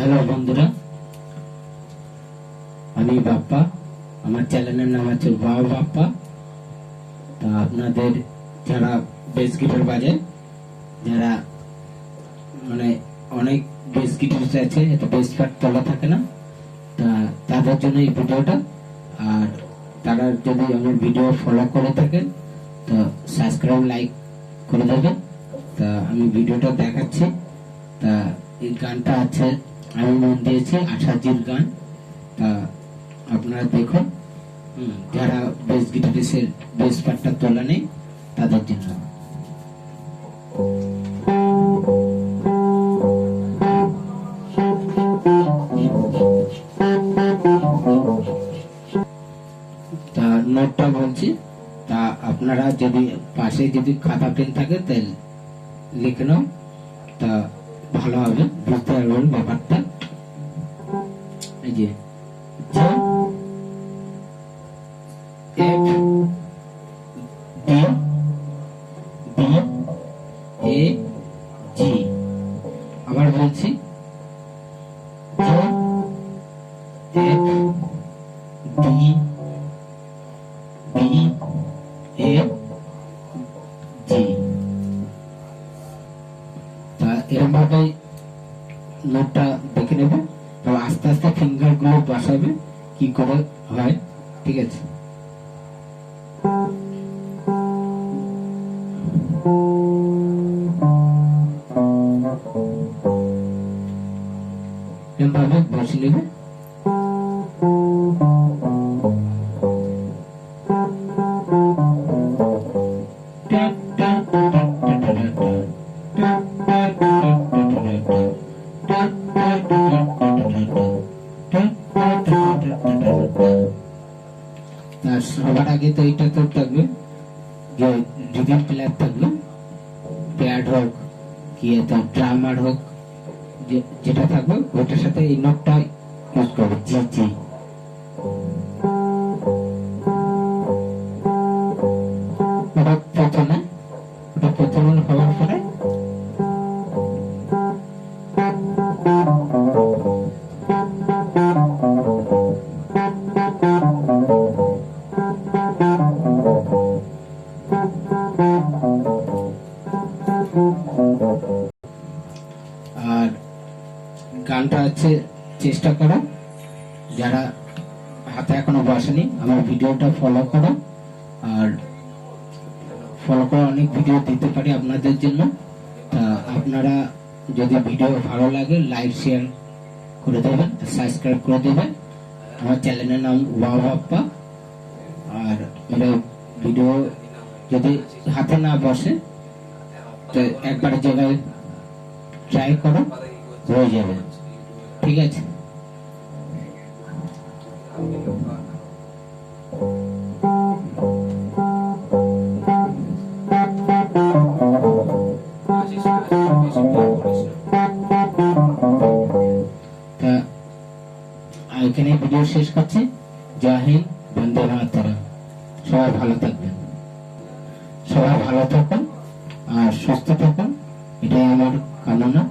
Hello বন্ধুরা, আমি বাপ্পা। আমার চ্যানেলের নাম হচ্ছে বাবা বাপ্পা। তা আপনাদের যারা বেস গিটার বাজে, যারা মানে অনেক বেস গিটার আছে, এটা বেস পার্ট তোলা থাকে না, তা তাদের জন্য এই ভিডিওটা। আর তারা যদি আমার ভিডিও ফলো করে থাকেন তো সাবস্ক্রাইব লাইক করে দেবেন। তা আমি ভিডিওটা দেখাচ্ছি। তা এই গানটা আছে, আমি মন দিয়েছি আশাজির গান। তা আপনারা দেখুন, যারা বেস গিটারিস্টের বেস পার্টটা তোলা নেই তাদের জন্য। তা নোটটা বলছি, তা আপনারা যদি পাশে যদি খাতা পেন থাকে তাহলে লিখে নাও, তা ভালো হবে, বুঝতে পারবেন ব্যাপারটা। এই যে এফ ডি বি এ জি। আবার বলছি, এফ ডি বি এ জি। তা এরকম ভাবে নোটটা দেখে নেবে, তো আস্তে আস্তে ফিঙ্গার গুলো বসাবে কি করে হয়, ঠিক আছে? এভাবে বসে নেবে। সবার আগে তো এটা তো থাকবে যে রিদম প্লেয়ার থাকবে, প্যাড হোক কি ড্রামার হোক, যেটা থাকবে ওইটার সাথে এই নোটটা ইউজ করবে, জি জি। ওটা প্রথমে হওয়ার পরে আর গানটা হচ্ছে চেষ্টা করো, যারা হাতে এখনো বসেনি আমার ভিডিওটা ফলো করো। আর ফলো করে অনেক ভিডিও দিতে পারি আপনাদের জন্য। তা আপনারা যদি ভিডিও ভালো লাগে লাইক শেয়ার করে দেবেন, সাবস্ক্রাইব করে দেবেন। আমার চ্যানেলের নাম বাবা বাপ্পা। আর এটা ভিডিও যদি হাতে না বসে তো একবার জায়গায় ট্রাই করো, হয়ে যাবে, ঠিক আছে? এখানে ভিডিও শেষ করছি। জয় হিন্দ, বন্দে মাতরম। সবাই ভালো থাকবেন, সবাই ভালো থাকুন আর সুস্থ থাকুন, এটাই আমার কামনা।